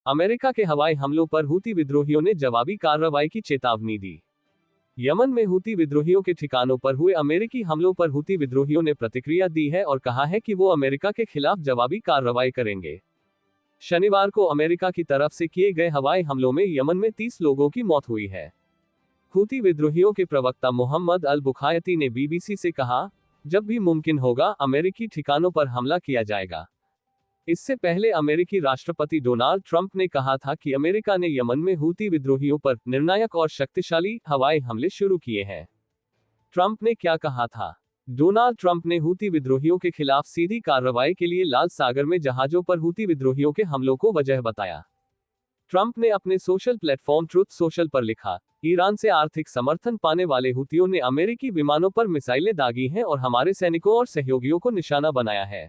America के हवाई हमलों पर हूती विद्रोहियों ने जवाबी कार्रवाई की चेतावनी दी। यमन में हूती विद्रोहियों के ठिकानों पर हुए अमेरिकी हमलों पर हूती विद्रोहियों ने प्रतिक्रिया दी है और कहा है कि वो अमेरिका के खिलाफ जवाबी कार्रवाई करेंगे। शनिवार को अमेरिका की तरफ से किए गए हवाई हमलों में यमन में 30 लोगों की मौत हुई है। हूती विद्रोहियों के प्रवक्ता मोहम्मद अल बुखायती ने बीबीसी से कहा, जब भी मुमकिन होगा अमेरिकी ठिकानों पर हमला किया जाएगा। इससे पहले अमेरिकी राष्ट्रपति डोनाल्ड ट्रंप ने कहा था कि अमेरिका ने यमन में हूती विद्रोहियों पर निर्णायक और शक्तिशाली हवाई हमले शुरू किए हैं। ट्रंप ने क्या कहा था? डोनाल्ड ट्रंप ने हूती विद्रोहियों के खिलाफ सीधी कार्रवाई के लिए लाल सागर में जहाजों पर हूती विद्रोहियों के हमलों को वजह बताया। ट्रंप ने अपने सोशल प्लेटफॉर्म ट्रुथ सोशल पर लिखा, ईरान से आर्थिक समर्थन पाने वाले हूतियों ने अमेरिकी विमानों पर मिसाइलें दागी हैं और हमारे सैनिकों और सहयोगियों को निशाना बनाया है।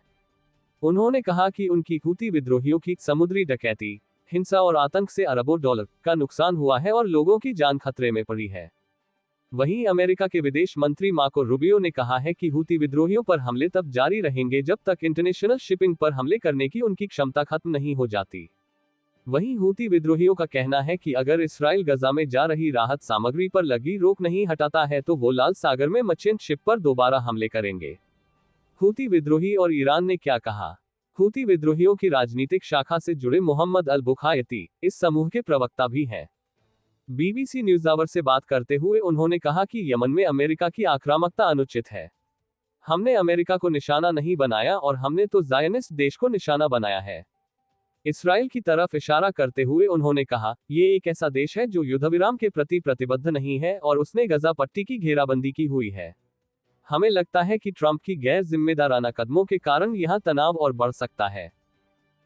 उन्होंने कहा कि उनकी हूती विद्रोहियों की समुद्री डकैती, हिंसा और आतंक से अरबों डॉलर का नुकसान हुआ है और लोगों की जान खतरे में पड़ी है। वहीं अमेरिका के विदेश मंत्री मार्को रूबियो ने कहा है कि हूती विद्रोहियों पर हमले तब जारी रहेंगे जब तक इंटरनेशनल शिपिंग पर हमले करने की उनकी क्षमता खत्म नहीं हो जाती। वहीं हूती विद्रोहियों का कहना है कि अगर इस्राइल गजा में जा रही राहत सामग्री पर लगी रोक नहीं हटाता है तो वो लाल सागर में मर्चेंट शिप पर दोबारा हमले करेंगे। हूती विद्रोही और ईरान ने क्या कहा? हूती विद्रोहियों की राजनीतिक शाखा से जुड़े मोहम्मद अल बुखायती इस समूह के प्रवक्ता भी हैं। बीबीसी न्यूज़आवर से बात करते हुए उन्होंने कहा कि यमन में अमेरिका की आक्रामकता अनुचित है। हमने अमेरिका को निशाना नहीं बनाया और हमने तो ज़ायनिस्ट देश को निशाना बनाया है। इस्राइल की तरफ इशारा करते हुए उन्होंने कहा, ये एक ऐसा देश है जो युद्धविराम के प्रति प्रतिबद्ध नहीं है और उसने गजा पट्टी की घेराबंदी की हुई है। हमें लगता है कि ट्रंप की गैर जिम्मेदाराना कदमों के कारण यहां तनाव और बढ़ सकता है।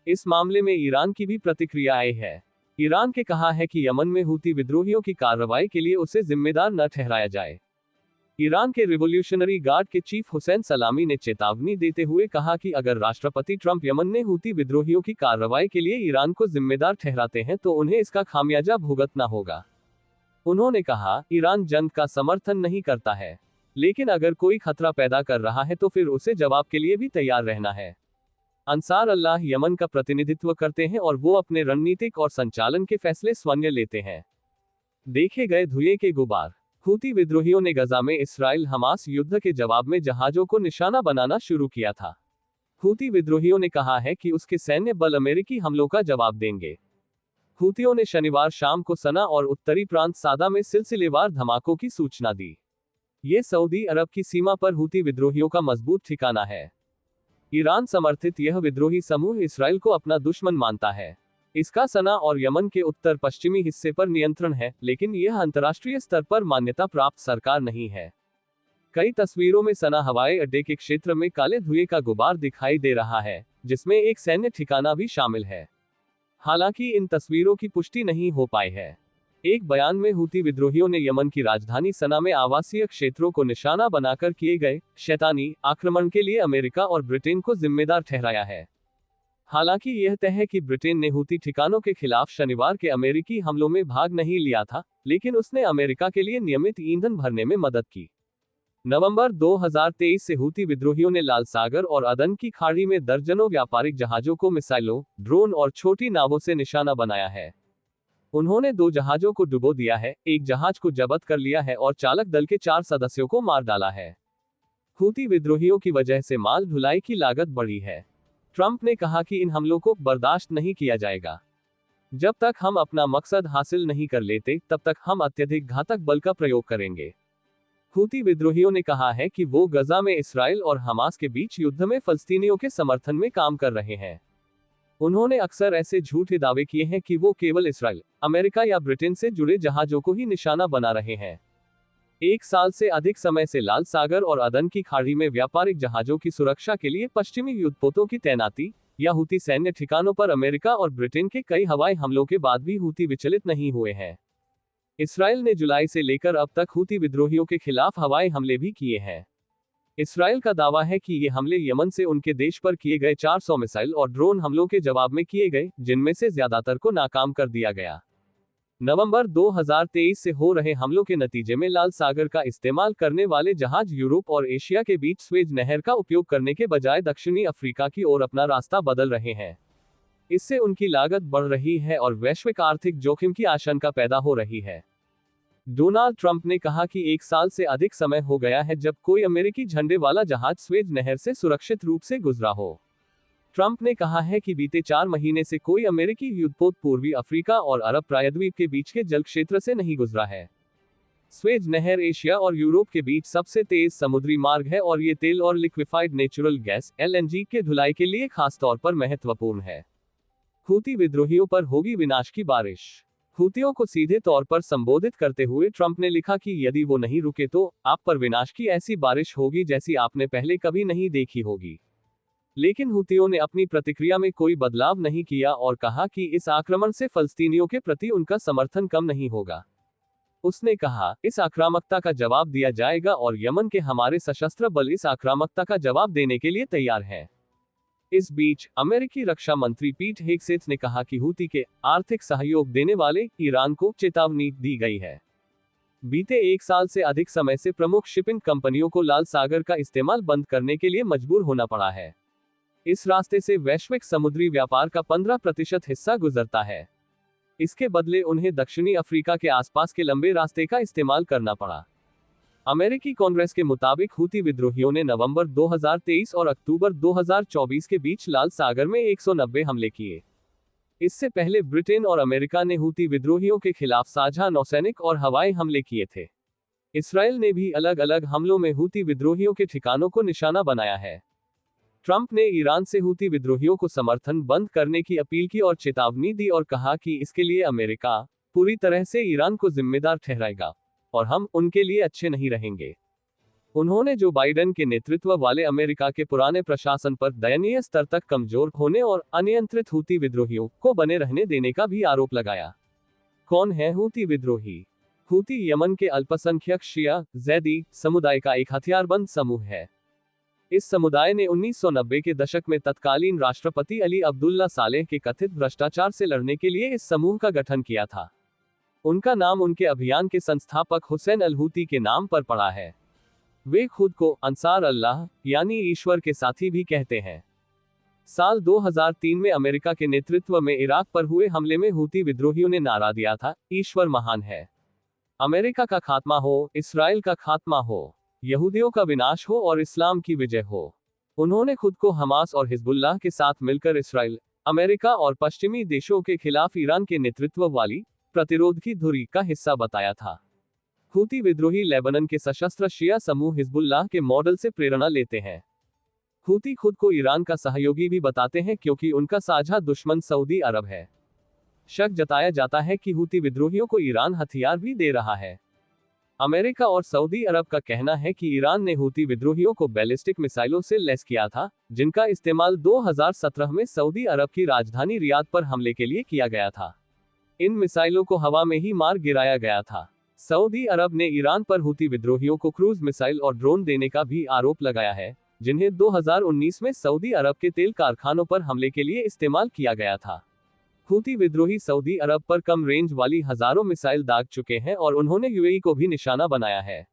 इस मामले में ईरान की भी प्रतिक्रिया आई है। ईरान के कहा है कि यमन में हूती विद्रोहियों की कार्रवाई के लिए उसे जिम्मेदार न ठहराया जाए। ईरान के रिवोल्यूशनरी गार्ड के चीफ हुसैन सलामी ने चेतावनी देते हुए कहा कि अगर राष्ट्रपति ट्रंप यमन में हूती विद्रोहियों की कार्रवाई के लिए ईरान को जिम्मेदार ठहराते हैं तो उन्हें इसका खामियाजा भुगतना होगा। उन्होंने कहा, ईरान जंग का समर्थन नहीं करता है, लेकिन अगर कोई खतरा पैदा कर रहा है तो फिर उसे जवाब के लिए भी तैयार रहना है। अंसार अल्लाह यमन का प्रतिनिधित्व करते हैं और वो अपने रणनीतिक और संचालन के फैसले स्वयं लेते हैं। देखे गए धुएं के गुबार। हूती विद्रोहियों ने गजा में इसराइल हमास युद्ध के जवाब में जहाजों को निशाना बनाना शुरू किया था। हूती विद्रोहियों ने कहा है कि उसके सैन्य बल अमेरिकी हमलों का जवाब देंगे। हूतियों ने शनिवार शाम को सना और उत्तरी प्रांत सादा में सिलसिलेवार धमाकों की सूचना दी। ये सऊदी अरब की सीमा पर हूती विद्रोहियों का मजबूत ठिकाना है। ईरान समर्थित यह विद्रोही समूह इसराइल को अपना दुश्मन मानता है। इसका सना और यमन के उत्तर पश्चिमी हिस्से पर नियंत्रण है, लेकिन यह अंतर्राष्ट्रीय स्तर पर मान्यता प्राप्त सरकार नहीं है। कई तस्वीरों में सना हवाई अड्डे के क्षेत्र में काले धुएं का गुबार दिखाई दे रहा है, जिसमें एक सैन्य ठिकाना भी शामिल है। हालांकि इन तस्वीरों की पुष्टि नहीं हो पाई है। एक बयान में हूती विद्रोहियों ने यमन की राजधानी सना में आवासीय क्षेत्रों को निशाना बनाकर किए गए शैतानी आक्रमण के लिए अमेरिका और ब्रिटेन को जिम्मेदार ठहराया है। हालांकि यह तय है कि ब्रिटेन ने हूती ठिकानों के खिलाफ शनिवार के अमेरिकी हमलों में भाग नहीं लिया था, लेकिन उसने अमेरिका के लिए नियमित ईंधन भरने में मदद की। नवंबर 2023 से हूती विद्रोहियों ने लाल सागर और अदन की खाड़ी में दर्जनों व्यापारिक जहाजों को मिसाइलों, ड्रोन और छोटी नावों से निशाना बनाया है। उन्होंने 2 जहाजों को डुबो दिया है, एक जहाज को जब्त कर लिया है और चालक दल के 4 सदस्यों को मार डाला है। हूती विद्रोहियों की वजह से माल ढुलाई की लागत बढ़ी है। ट्रंप ने कहा कि इन हमलों को बर्दाश्त नहीं किया जाएगा। जब तक हम अपना मकसद हासिल नहीं कर लेते, तब तक हम अत्यधिक घातक बल का प्रयोग करेंगे। हूती विद्रोहियों ने कहा है कि वो गजा में इसराइल और हमास के बीच युद्ध में फलस्तीनियों के समर्थन में काम कर रहे हैं। उन्होंने अक्सर ऐसे झूठे दावे किए हैं कि वो केवल इसराइल, अमेरिका या ब्रिटेन से जुड़े जहाजों को ही निशाना बना रहे हैं। 1 साल से अधिक समय से लाल सागर और अदन की खाड़ी में व्यापारिक जहाजों की सुरक्षा के लिए पश्चिमी युद्धपोतों की तैनाती या हूती सैन्य ठिकानों पर अमेरिका और ब्रिटेन के कई हवाई हमलों के बाद भी हूती विचलित नहीं हुए हैं। इसराइल ने जुलाई से लेकर अब तक हूती विद्रोहियों के खिलाफ हवाई हमले भी किए हैं। इसराइल का दावा है कि ये हमले यमन से उनके देश पर किए गए 400 मिसाइल और ड्रोन हमलों के जवाब में किए गए, जिनमें से ज्यादातर को नाकाम कर दिया गया। नवंबर 2023 से हो रहे हमलों के नतीजे में लाल सागर का इस्तेमाल करने वाले जहाज यूरोप और एशिया के बीच स्वेज नहर का उपयोग करने के बजाय दक्षिणी अफ्रीका की ओर अपना रास्ता बदल रहे हैं। इससे उनकी लागत बढ़ रही है और वैश्विक आर्थिक जोखिम की आशंका पैदा हो रही है। डोनाल्ड ट्रंप ने कहा कि 1 साल से अधिक समय हो गया है जब कोई अमेरिकी झंडे वाला जहाज स्वेज नहर से सुरक्षित रूप से गुजरा हो। ट्रंप ने कहा है कि बीते 4 महीने से कोई अमेरिकी युद्धपोत पूर्वी अफ्रीका और अरब प्रायद्वीप के बीच के जल क्षेत्र से नहीं गुजरा है। स्वेज नहर एशिया और यूरोप के बीच सबसे तेज समुद्री मार्ग है और ये तेल और लिक्विफाइड नेचुरल गैस (एलएनजी) के ढुलाई के लिए खासतौर पर महत्वपूर्ण है। हूती विद्रोहियों पर होगी विनाश की बारिश। हूतियों को सीधे तौर पर संबोधित करते हुए ट्रंप ने लिखा कि यदि वो नहीं रुके तो आप पर विनाश की ऐसी बारिश होगी जैसी आपने पहले कभी नहीं देखी होगी। लेकिन हूतियों ने अपनी प्रतिक्रिया में कोई बदलाव नहीं किया और कहा कि इस आक्रमण से फलस्तीनियों के प्रति उनका समर्थन कम नहीं होगा। उसने कहा, इस आक्रामकता का जवाब दिया जाएगा और यमन के हमारे सशस्त्र बल इस आक्रामकता का जवाब देने के लिए तैयार हैं। इस बीच अमेरिकी रक्षा मंत्री पीट हेगसेथ ने कहा कि हूती के आर्थिक सहयोग देने वाले ईरान को चेतावनी दी गई है। बीते 1 साल से अधिक समय से प्रमुख शिपिंग कंपनियों को लाल सागर का इस्तेमाल बंद करने के लिए मजबूर होना पड़ा है। इस रास्ते से वैश्विक समुद्री व्यापार का 15% हिस्सा गुजरता है। इसके बदले उन्हें दक्षिणी अफ्रीका के आसपास के लंबे रास्ते का इस्तेमाल करना पड़ा। अमेरिकी कांग्रेस के मुताबिक हूती विद्रोहियों ने नवंबर 2023 और अक्टूबर 2024 के बीच लाल सागर में 190 हमले किए। इससे पहले ब्रिटेन और अमेरिका ने हूती विद्रोहियों के खिलाफ साझा नौसैनिक और हवाई हमले किए थे। इसराइल ने भी अलग अलग हमलों में हूती विद्रोहियों के ठिकानों को निशाना बनाया है। ट्रंप ने ईरान से हूती विद्रोहियों को समर्थन बंद करने की अपील की और चेतावनी दी और कहा कि इसके लिए अमेरिका पूरी तरह से ईरान को जिम्मेदार ठहराएगा और हम उनके लिए अच्छे नहीं रहेंगे। उन्होंने जो बाइडेन के नेतृत्व वाले अमेरिका के पुराने प्रशासन पर दयनीय स्तर तक कमजोर होने और अनियंत्रित हूती विद्रोहियों को बने रहने देने का भी आरोप लगाया। कौन है हूती विद्रोही? हूती यमन के अल्पसंख्यक शिया ज़ैदी समुदाय का एक हथियारबंद समूह है। इस समुदाय ने 1990 के दशक में तत्कालीन राष्ट्रपति अली अब्दुल्ला सालेह के कथित भ्रष्टाचार से लड़ने के लिए इस समूह का गठन किया था। उनका नाम उनके अभियान के संस्थापक हुसैन अल-हूती के नाम पर पड़ा है। वे खुद को अंसार अल्लाह यानी ईश्वर के साथी भी कहते हैं। साल 2003 में अमेरिका के नेतृत्व में इराक पर हुए हमले में हूती विद्रोहियों ने नारा दिया था, ईश्वर महान है। अमेरिका का खात्मा हो, इसराइल का खात्मा हो, यहूदियों का विनाश हो और इस्लाम की विजय हो। उन्होंने खुद को हमास और हिजबुल्लाह के साथ मिलकर इसराइल, अमेरिका और पश्चिमी देशों के खिलाफ ईरान के नेतृत्व वाली प्रतिरोध की धुरी का हिस्सा बताया था। हूती विद्रोही लेबनान के सशस्त्र शिया समूह हिजबुल्लाह के मॉडल से प्रेरणा लेते हैं। हूती खुद को ईरान का सहयोगी भी बताते हैं क्योंकि उनका साझा दुश्मन सऊदी अरब है। शक जताया जाता है कि हूती विद्रोहियों को ईरान हथियार भी दे रहा है। अमेरिका और सऊदी अरब का कहना है कि ईरान ने हूती विद्रोहियों को बैलिस्टिक मिसाइलों से लैस किया था, जिनका इस्तेमाल 2017 में सऊदी अरब की राजधानी रियाद पर हमले के लिए किया गया था। इन मिसाइलों को हवा में ही मार गिराया गया था। सऊदी अरब ने ईरान पर हूती विद्रोहियों को क्रूज मिसाइल और ड्रोन देने का भी आरोप लगाया है, जिन्हें 2019 में सऊदी अरब के तेल कारखानों पर हमले के लिए इस्तेमाल किया गया था। हूती विद्रोही सऊदी अरब पर कम रेंज वाली हजारों मिसाइल दाग चुके हैं और उन्होंने यूएई को भी निशाना बनाया है।